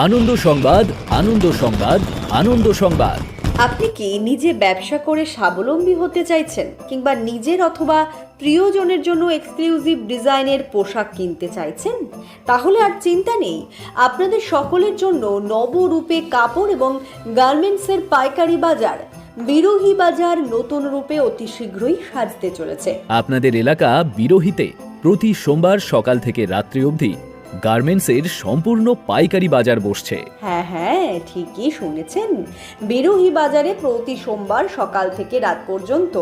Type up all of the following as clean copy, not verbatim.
আনন্দ সংবাদ, আনন্দ সংবাদ, আনন্দ সংবাদ। আপনি কি নিজে ব্যবসা করে স্বাবলম্বী হতে চাইছেন কিংবা নিজের অথবা প্রিয়জনের জন্য এক্সক্লুসিভ ডিজাইনের পোশাক কিনতে চাইছেন? তাহলে আর চিন্তা নেই, আপনাদের সকলের জন্য নবরূপে কাপড় এবং গার্মেন্টসের পাইকারি বাজার বিরোহী বাজার নতুন রূপে অতি শীঘ্রই সাজতে চলেছে। আপনাদের এলাকা বিরোহীতে প্রতি সোমবার সকাল থেকে রাত্রি অবধি গার্মেন্টসের সম্পূর্ণ পাইকারি বাজার বসছে। হ্যাঁ, ঠিকই শুনেছেন। বিরোহী বাজারে প্রতি সোমবার সকাল থেকে রাত পর্যন্ত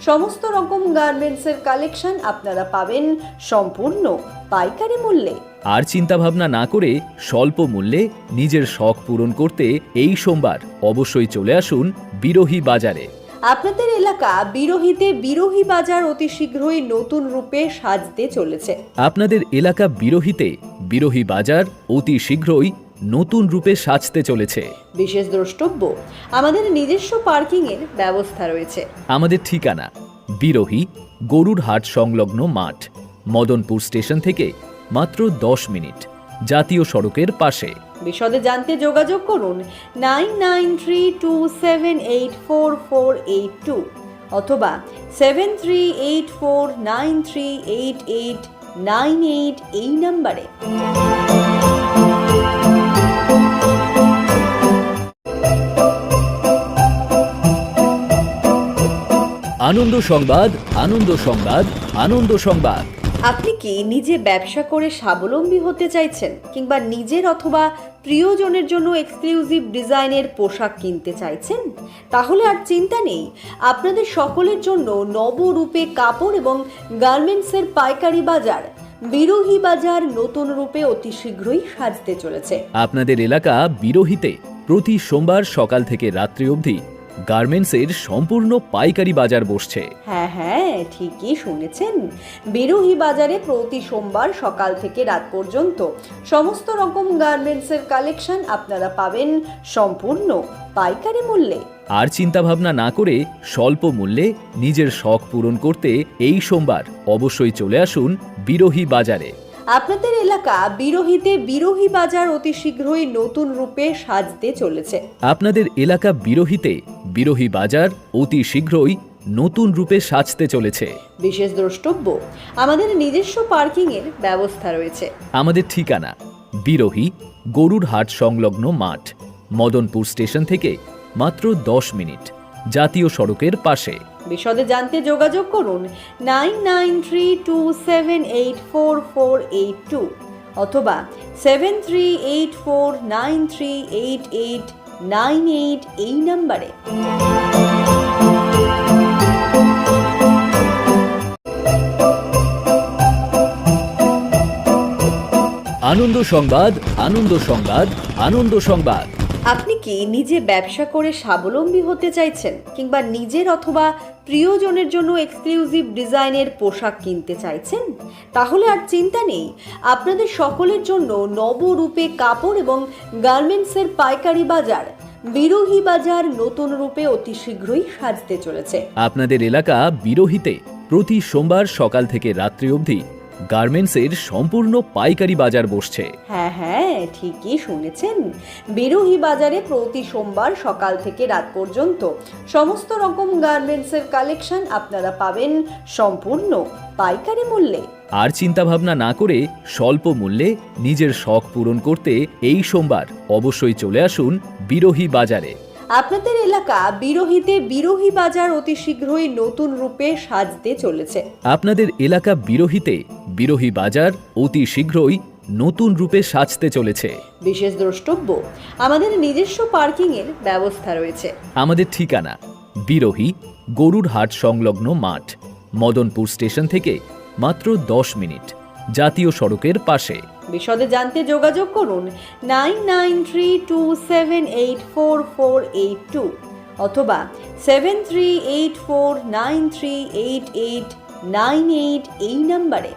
সমস্ত রকম গার্মেন্টসের কালেকশন আপনারা পাবেন সম্পূর্ণ পাইকারি মূল্যে। আর চিন্তা ভাবনা না করে স্বল্প মূল্যে নিজের শখ পূরণ করতে এই সোমবার অবশ্যই চলে আসুন বিরোহী বাজারে। আপনাদের এলাকা বিরোহীতে বিরোহী বাজার অতি শীঘ্রই নতুন রূপে সাজতে চলেছে। আপনাদের এলাকা বিরোহীতে বিরোহী বাজার অতি শীঘ্রই নতুন রূপে সাজতে চলেছে। বিশেষ দ্রষ্টব্য, আমাদের নিজস্ব পার্কিং এর ব্যবস্থা রয়েছে। আমাদের ঠিকানা বিরোহী গরুর হাট সংলগ্ন মাঠ, মদনপুর স্টেশন থেকে মাত্র 10 মিনিট, জাতীয় সড়কের পাশে। বিশদে জানতে যোগাযোগ করুন 9932784482 অথবা 7384938898 এই নম্বরে। আনন্দ সংবাদ, আনন্দ সংবাদ, আনন্দ সংবাদ। আপনি কি নিজে ব্যবসা করে স্বাবলম্বী হতে চাইছেন কিংবা নিজের অথবা প্রিয়জনের জন্য এক্সক্লুসিভ ডিজাইনের পোশাক কিনতে চাইছেন? তাহলে আর চিন্তা নেই, আপনাদের সকলের জন্য নবরূপে কাপড় এবং গার্মেন্টসের পাইকারি বাজার বিরোহী বাজার নতুন রূপে অতি শীঘ্রই সাজতে চলেছে। আপনাদের এলাকা বিরোহীতে প্রতি সোমবার সকাল থেকে রাত্রি অবধি গার্মেন্টসের সম্পূর্ণ পাইকারি বাজার বসছে। হ্যাঁ, ঠিকই শুনেছেন। বিরোহী বাজারে প্রতি সোমবার সকাল থেকে রাত পর্যন্ত সমস্ত রকম গার্মেন্টসের কালেকশন আপনারা পাবেন সম্পূর্ণ পাইকারি মূল্যে। আর চিন্তা ভাবনা না করে স্বল্প মূল্যে নিজের শখ পূরণ করতে এই সোমবার অবশ্যই চলে আসুন বিরোহী বাজারে। আপনাদের এলাকা বিরোহীতে বিরোহী বাজার অতি শীঘ্রই নতুন রূপে সাজতে চলেছে। আপনাদের এলাকা বিরোহীতে বিরোহী বাজার অতি শীঘ্রই নতুন রূপে সাজতে চলেছে। বিশেষ দ্রষ্টব্য, আমাদের নিজস্ব পার্কিং এর ব্যবস্থা রয়েছে। আমাদের ঠিকানা বিরোহী গরুর হাট সংলগ্ন মাঠ, মদনপুর স্টেশন থেকে মাত্র 10 মিনিট, জাতীয় সড়কের পাশে। বিশদে জানতে যোগাযোগ করুন 9932784482 অথবা 7384938898 এই নম্বরে। আনন্দ সংবাদ, আনন্দ সংবাদ, আনন্দ সংবাদ। আপনি কি নিজে ব্যবসা করে স্বাবলম্বী হতে চাইছেন কিংবা নিজের অথবা প্রিয়জনের জন্য এক্সক্লুসিভ ডিজাইনের পোশাক কিনতে চাইছেন? তাহলে আর চিন্তা নেই, আপনাদের সকলের জন্য নবরূপে কাপড় এবং গার্মেন্টসের পাইকারি বাজার বিরোহী বাজার নতুন রূপে অতি শীঘ্রই সাজতে চলেছে। আপনাদের এলাকা বিরোহীতে প্রতি সোমবার সকাল থেকে রাত্রি অবধি গার্মেন্টসের সম্পূর্ণ পাইকারি বাজার বসছে। হ্যাঁ, ঠিকই শুনেছেন। বিরোহী বাজারে প্রতি সোমবার সকাল থেকে রাত পর্যন্ত সমস্ত রকম গার্মেন্টসের কালেকশন আপনারা পাবেন সম্পূর্ণ পাইকারি মূল্যে। আর চিন্তা ভাবনা না করে স্বল্প মূল্যে নিজের শখ পূরণ করতে এই সোমবার অবশ্যই চলে আসুন বিরোহী বাজারে। আপনাদের এলাকা বিরোহীতে বিরোহী বাজার অতি শীঘ্রই নতুন রূপে সাজতে চলেছে। আপনাদের এলাকা বিরোহীতে বিরোহী বাজার অতি শীঘ্রই নতুন রূপে সাজতে চলেছে। বিশেষ দ্রষ্টব্য, আমাদের নিজস্ব পার্কিং এর ব্যবস্থা রয়েছে। আমাদের ঠিকানা বিরোহী গরুর হাট সংলগ্ন মাঠ, মদনপুর স্টেশন থেকে মাত্র 10 মিনিট, জাতীয় সড়কের পাশে। বিশদে জানতে যোগাযোগ করুন 9932784482 অথবা 7384938898 এই নম্বরে।